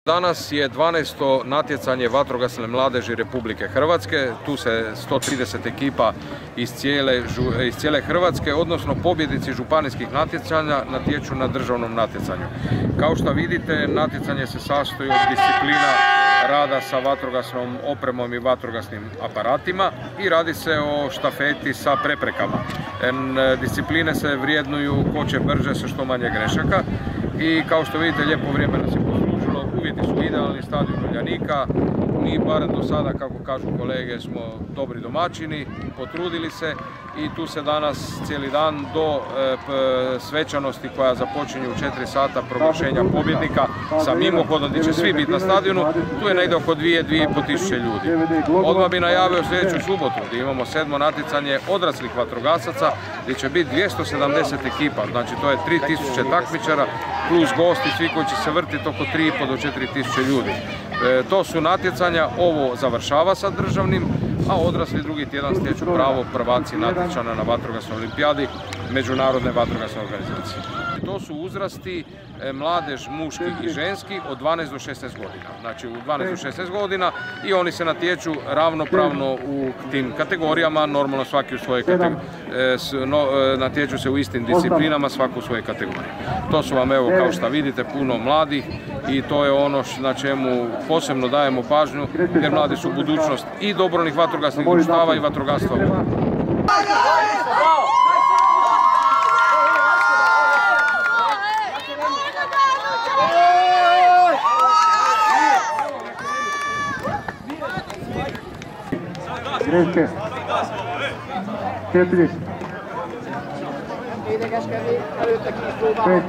Danas je 12. natjecanje vatrogasne mladeži Republike Hrvatske. Tu se 130 ekipa iz cijele Hrvatske, odnosno pobjednici županijskih natjecanja, natječu na državnom natjecanju. Kao što vidite, natjecanje se sastoji od disciplina rada sa vatrogasnom opremom i vatrogasnim aparatima i radi se o štafeti sa preprekama. Discipline se vrijednuju ko će brže sa što manje grešaka i kao što vidite, lijepo vrijeme nas je poslužilo, uvjeti su idealni, stadion Uljanika. Mi barem do sada, kako kažu kolege, smo dobri domaćini, potrudili se i tu se danas cijeli dan do svečanosti koja započinje u 4 sata proglašenja pobjednika sa mimohodom gdje će svi biti na stadionu, tu je negdje oko 2-2,5 tisuće ljudi. Odmah bi najavio sljedeću subotu gdje imamo 7. natjecanje odraslih vatrogasaca gdje će biti 270 ekipa, znači to je 3000 takmičara plus gosti, svi koji će se vrtiti oko 3,5 do 4 tisuće ljudi. To su natjecanja, ovo završava sa državnim, a odrasli drugi tjedan stječu pravo prvaci natječana na vatrogasnoj olimpijadi Međunarodne vatrogasne organizacije. To su uzrasti mladež muški i ženski od 12 do 16 godina. Znači u 12 do 16 godina i oni se natječu ravnopravno u tim kategorijama, normalno svaki u svojoj kategoriji. Natječu se u istim disciplinama, svako u svojoj kategoriji. To su vam, evo, kao što vidite, puno mladih i to je ono na čemu posebno dajemo pažnju, jer mladi su budućnost i dobrovoljnih vatrogasnih društava i vatrogastva. Greške. 4. 5.